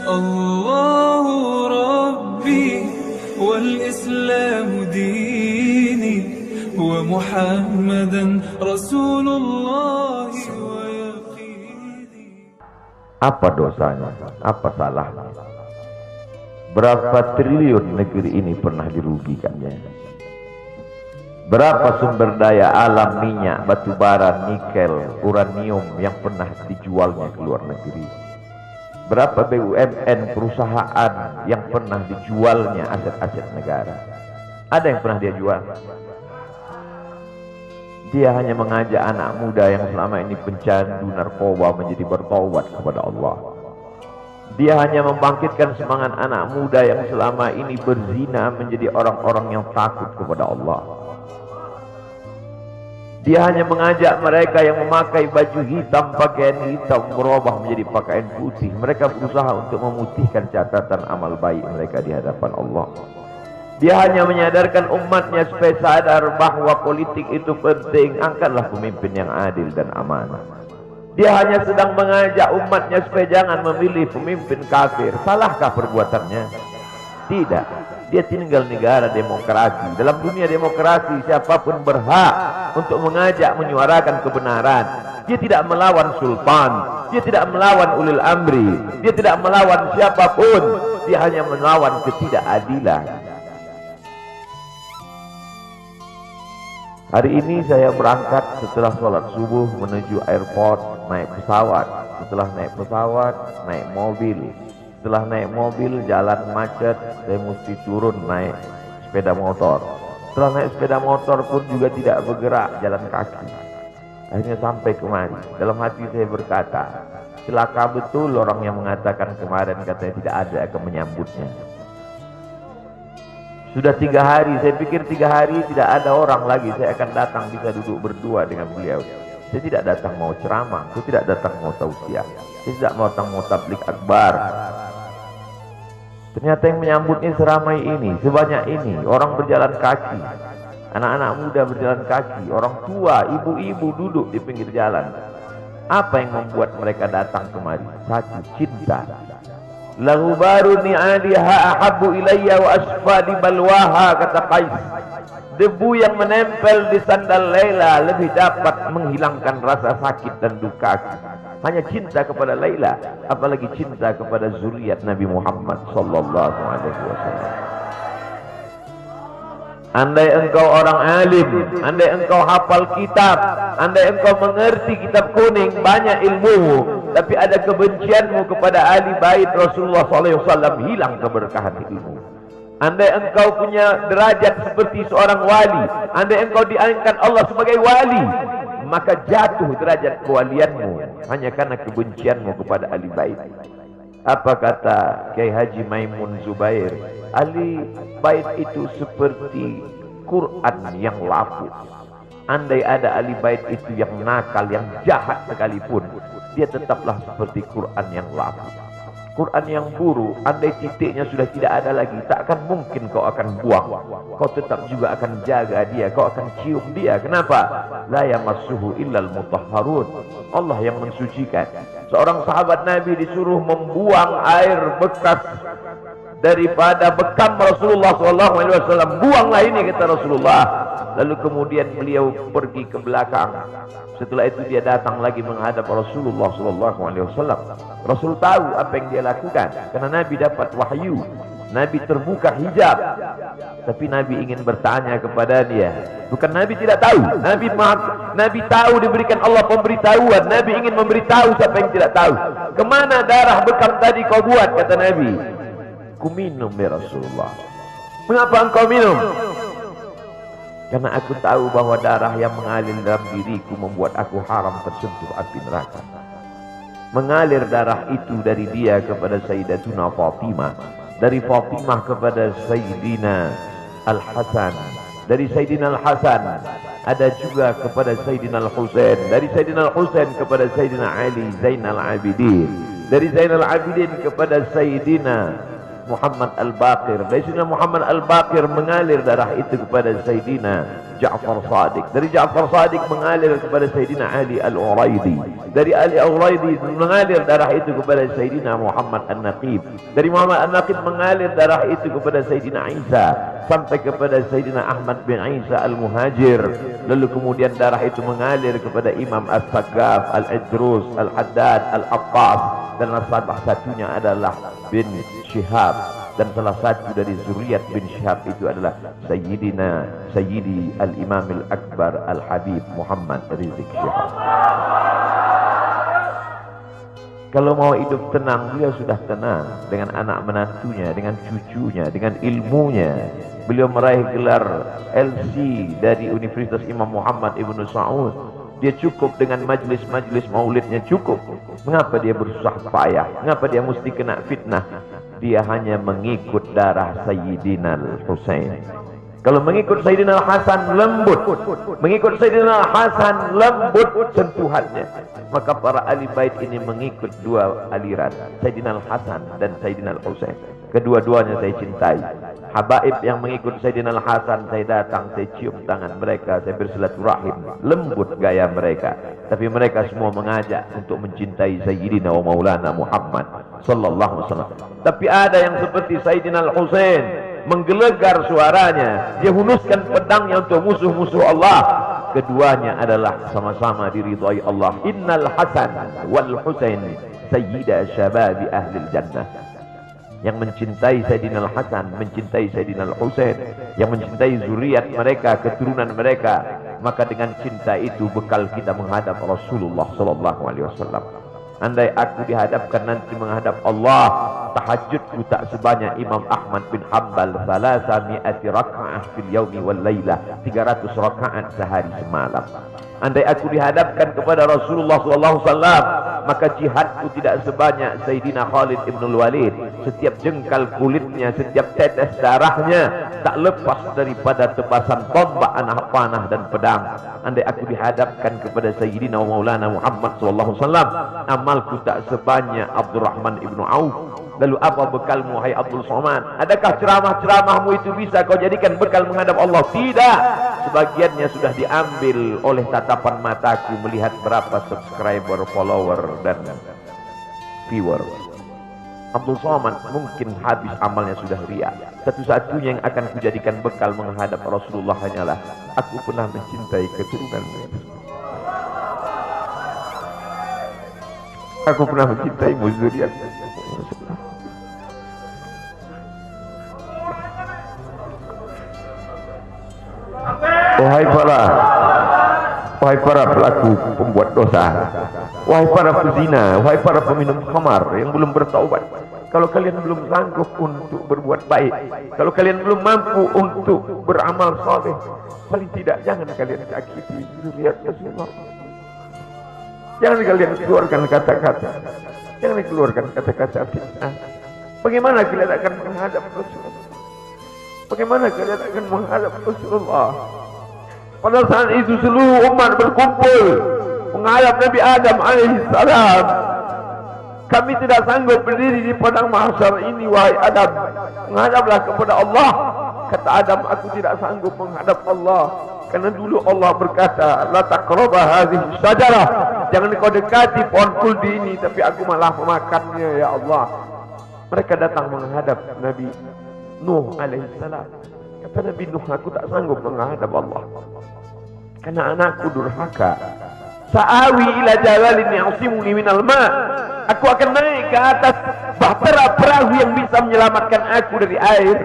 الله ربي والإسلام ديني ومحمدا رسول الله ويقيني. Apa dosanya? Apa salahnya? Berapa triliun negeri ini pernah dirugikannya? Berapa sumber daya alam, minyak, batu bara, nikel, uranium yang pernah dijualnya ke luar negeri? Berapa BUMN perusahaan yang pernah dijualnya aset-aset negara? Ada yang pernah dia jual? Dia hanya mengajak anak muda yang selama ini pencandu narkoba menjadi bertaubat kepada Allah. Dia hanya membangkitkan semangat anak muda yang selama ini berzina menjadi orang-orang yang takut kepada Allah. Dia hanya mengajak mereka yang memakai baju hitam, pakaian hitam, berubah menjadi pakaian putih. Mereka berusaha untuk memutihkan catatan amal baik mereka di hadapan Allah. Dia hanya menyadarkan umatnya supaya sadar bahwa politik itu penting. Angkatlah pemimpin yang adil dan amanah. Dia hanya sedang mengajak umatnya supaya jangan memilih pemimpin kafir. Salahkah perbuatannya? Tidak. Dia tinggal negara demokrasi. Dalam dunia demokrasi, siapapun berhak untuk mengajak menyuarakan kebenaran. Dia tidak melawan sultan, dia tidak melawan ulil amri, dia tidak melawan siapapun. Dia hanya melawan ketidakadilan. Hari ini saya berangkat setelah sholat subuh menuju airport, naik pesawat. Setelah naik pesawat, naik mobil. Setelah naik mobil, jalan macet, saya mesti turun naik sepeda motor. Setelah naik sepeda motor pun juga tidak bergerak, jalan kaki. Akhirnya sampai kemari. Dalam hati saya berkata, celaka betul orang yang mengatakan kemarin katanya tidak ada akan menyambutnya. Sudah 3 hari, saya pikir 3 hari tidak ada orang lagi. Saya akan datang bisa duduk berdua dengan beliau. Saya tidak datang mau ceramah, saya tidak datang mau tausiah, saya tidak mau datang mau tablik akbar. Ternyata yang menyambutnya seramai ini, sebanyak ini, orang berjalan kaki, anak-anak muda berjalan kaki, orang tua, ibu-ibu duduk di pinggir jalan. Apa yang membuat mereka datang kemari? Satu, cinta. Lahu baru ni'aliha ahabbu ilayya wa asfadi balwaha, kata Qais. Debu yang menempel di sandal Laila lebih dapat menghilangkan rasa sakit dan duka. Hanya cinta kepada Laila, apalagi cinta kepada zuriat Nabi Muhammad sallallahu alaihi wasallam. Andai engkau orang alim, andai engkau hafal kitab, andai engkau mengerti kitab kuning, banyak ilmumu, tapi ada kebencianmu kepada ahli bait Rasulullah sallallahu alaihi wasallam, hilang keberkahan ilmu. Andai engkau punya derajat seperti seorang wali, andai engkau diangkat Allah sebagai wali, maka jatuh derajat kewalianmu hanya karena kebencianmu kepada ahli bait. Apa kata Kiai Haji Maimun Zubair? Ahli bait itu seperti Quran yang lapuk. Andai ada ahli bait itu yang nakal, yang jahat sekalipun, dia tetaplah seperti Quran yang lapuk. Quran yang buruk, andai titiknya sudah tidak ada lagi, tak akan mungkin kau akan buang. Kau tetap juga akan jaga dia, kau akan cium dia. Kenapa? La yamassuhu illal mutahharun. Allah yang mensucikan. Seorang sahabat Nabi disuruh membuang air bekas daripada bekam Rasulullah SAW. Buanglah ini, kata Rasulullah. Lalu kemudian beliau pergi ke belakang. Setelah itu dia datang lagi menghadap Rasulullah SAW. Rasul tahu apa yang dia lakukan, karena Nabi dapat wahyu. Nabi terbuka hijab, tapi Nabi ingin bertanya kepada dia. Bukan Nabi tidak tahu, Nabi tahu, diberikan Allah pemberitahuan. Nabi ingin memberitahu siapa yang tidak tahu. Kemana darah bekam tadi kau buat, kata Nabi. Ku minum ya Rasulullah. Mengapa engkau minum? Karena aku tahu bahwa darah yang mengalir dalam diriku membuat aku haram tersentuh api neraka. Mengalir darah itu dari dia kepada Sayyidatuna Fatimah, dari Fatimah kepada Sayyidina Al-Hasan, dari Sayyidina Al-Hasan ada juga kepada Sayyidina Al-Husain, dari Sayyidina Al-Husain kepada Sayyidina Ali Zainal Abidin, dari Zainal Abidin kepada Sayyidina Muhammad Al-Baqir, dari Sayyidina Muhammad Al-Baqir mengalir darah itu kepada Sayyidina Ja'far Sadiq. Dari Ja'far Sadiq mengalir kepada Sayyidina Ali Al-Uraidi. Dari Ali Al-Uraidi mengalir darah itu kepada Sayyidina Muhammad An-Naqib. Dari Muhammad An-Naqib mengalir darah itu kepada Sayyidina Isa sampai kepada Sayyidina Ahmad bin Isa Al-Muhajir. Lalu kemudian darah itu mengalir kepada Imam As-Saggaf, Al-Idrus, Al-Haddad, Al-Abbas, dan salah satunya adalah bin Syihab, dan salah satu dari zuriat bin Syihab itu adalah Sayyidi Al-Imam Al-Akbar Al-Habib Muhammad Rizik Syihab. Kalau mau hidup tenang, beliau sudah tenang dengan anak menantunya, dengan cucunya, dengan ilmunya. Beliau meraih gelar LC dari Universitas Imam Muhammad Ibn Saud. Dia cukup dengan majlis-majlis maulidnya, cukup. Mengapa dia bersusah payah? Mengapa dia mesti kena fitnah? Dia hanya mengikut darah Sayyidina Al-Husain. Kalau mengikut Sayyidina Al-Hasan lembut, mengikut Sayyidina Al-Hasan lembut sentuhannya. Maka para ahli bait ini mengikut dua aliran, Sayyidina Al-Hasan dan Sayyidina Al-Husain. Kedua-duanya saya cintai. Habaib yang mengikut Sayyidina Al-Hasan, saya datang, saya cium tangan mereka, saya bersilaturahim, lembut gaya mereka. Tapi mereka semua mengajak untuk mencintai Sayyidina wa Maulana Muhammad sallallahu alaihi wasallam. Tapi ada yang seperti Sayyidina Al-Husain, menggelegar suaranya, dia hunuskan pedangnya untuk musuh-musuh Allah. Keduanya adalah sama-sama diridhai Allah. Innal Hasan wal Husain sayyida syababi ahlil jannah. Yang mencintai Sayyidina Al-Hasan, mencintai Sayyidina Al-Husain, yang mencintai zuriat mereka, keturunan mereka, maka dengan cinta itu bekal kita menghadap Rasulullah sallallahu alaihi wasallam. Andai aku dihadapkan nanti menghadap Allah, tahajudku tak sebanyak Imam Ahmad bin Hanbal, 300 rakaat fil yaumi wal lailah, 300 rakaat sehari semalam. Andai aku dihadapkan kepada Rasulullah sallallahu alaihi wasallam, maka jihadku tidak sebanyak Sayyidina Khalid ibn Walid. Setiap jengkal kulitnya, setiap tetes darahnya tak lepas daripada tebasan tombak, anak panah dan pedang. Andai aku dihadapkan kepada Sayyidina Maulana Muhammad sallallahu alaihi wasallam, amalku tak sebanyak Abdurrahman ibn Auf. Lalu apa bekalmu, hai Abdul Somad? Adakah ceramah-ceramahmu itu bisa kau jadikan bekal menghadap Allah? Tidak. Sebagiannya sudah diambil oleh tatapan mataku melihat berapa subscriber, follower, dan viewer. Abdul Somad mungkin habis amalnya sudah ria. Satu-satunya yang akan kujadikan bekal menghadap Rasulullah hanyalah aku pernah mencintai keturunanmu. Aku pernah mencintai zuriat. Wahai para pelaku pembuat dosa, wahai para pezina, wahai para peminum khamar yang belum bertaubat, kalau kalian belum sanggup untuk berbuat baik, kalau kalian belum mampu untuk beramal saleh, paling tidak jangan kalian sakiti zuriat Rasulullah. Jangan kalian keluarkan kata-kata, jangan keluarkan kata-kata fitnah. Bagaimana kalian akan menghadap Rasulullah? Bagaimana kalian akan menghadap Rasulullah? Pada saat itu seluruh umat berkumpul menghadap Nabi Adam alaihissalam. Kami tidak sanggup berdiri di padang mahsyar ini, wahai Adam. Menghadaplah kepada Allah. Kata Adam, aku tidak sanggup menghadap Allah. Karena dulu Allah berkata, la taqraba hadhihi syajarah. Jangan kau dekati pohon kuldi ini, tapi aku malah memakannya, ya Allah. Mereka datang menghadap Nabi Nuh alaihissalam. Kata Nabi Nuh, aku tak sanggup menghadap Allah karena anakku durhaka. Sa'awi ila jalalin ya'simuni minal ma'. Aku akan naik ke atas bahtera perahu yang bisa menyelamatkan aku dari air.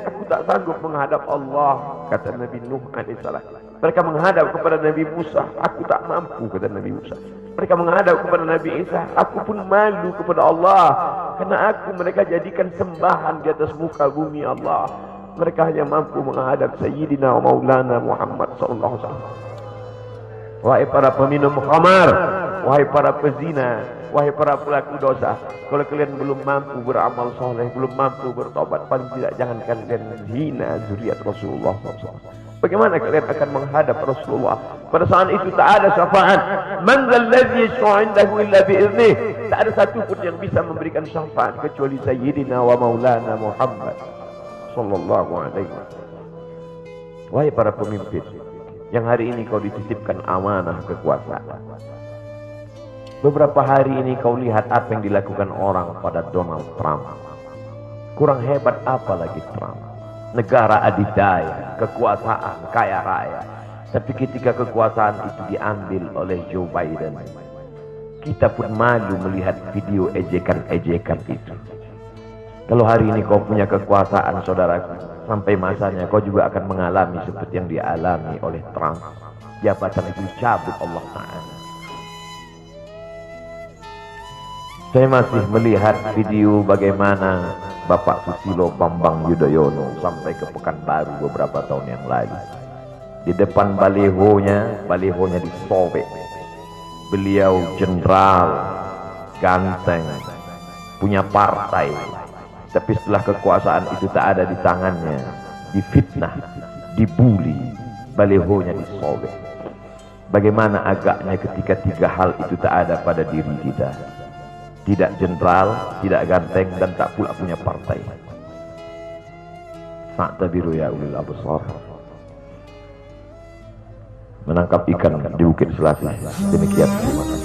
Aku tak sanggup menghadap Allah, kata Nabi Nuh alaihissalam. Mereka menghadap kepada Nabi Musa, aku tak mampu, kata Nabi Musa. Mereka menghadap kepada Nabi Isa, aku pun malu kepada Allah karena aku mereka jadikan sembahan di atas muka bumi Allah. Mereka hanya mampu menghadap Sayyidina wa Maulana Muhammad sallallahu alaihi wasallam. Wahai para peminum khamar, wahai para pezina, wahai para pelaku dosa, kalau kalian belum mampu beramal soleh, belum mampu bertobat, paling tidak jangan kalian hina zuriat Rasulullah SAW. Bagaimana kalian akan menghadap Rasulullah? Pada saat itu tak ada syafaat. Man dzalladzi yashfa'u 'indahu illa bi'idhnih. Tak ada satu pun yang bisa memberikan syafaat kecuali Sayyidina wa Maulana Muhammad sallallahu alaihi wasallam. Wahai para pemimpin, yang hari ini kau dititipkan amanah kekuasaan. Beberapa hari ini kau lihat apa yang dilakukan orang pada Donald Trump. Kurang hebat apa lagi Trump? Negara adidaya, kekuasaan, kaya raya. Tapi ketika kekuasaan itu diambil oleh Joe Biden, kita pun malu melihat video ejekan-ejekan itu. Kalau hari ini kau punya kekuasaan, saudaraku, sampai masanya kau juga akan mengalami seperti yang dialami oleh Trump. Jabatan itu cabut Allah Ta'ala. Saya masih melihat video bagaimana Bapak Susilo Bambang Yudhoyono sampai ke Pekanbaru beberapa tahun yang lalu. Di depan balihonya disobek. Beliau jenderal, ganteng, punya partai. Tapi setelah kekuasaan itu tak ada di tangannya, difitnah, dibuli, balihonya disobek. Bagaimana agaknya ketika tiga hal itu tak ada pada diri kita. Tidak jenderal, tidak ganteng, dan tak pula punya partai. Fa'tabiru ya ulil absar. Menangkap ikan di Bukit Selasih. Demikian, terima kasih.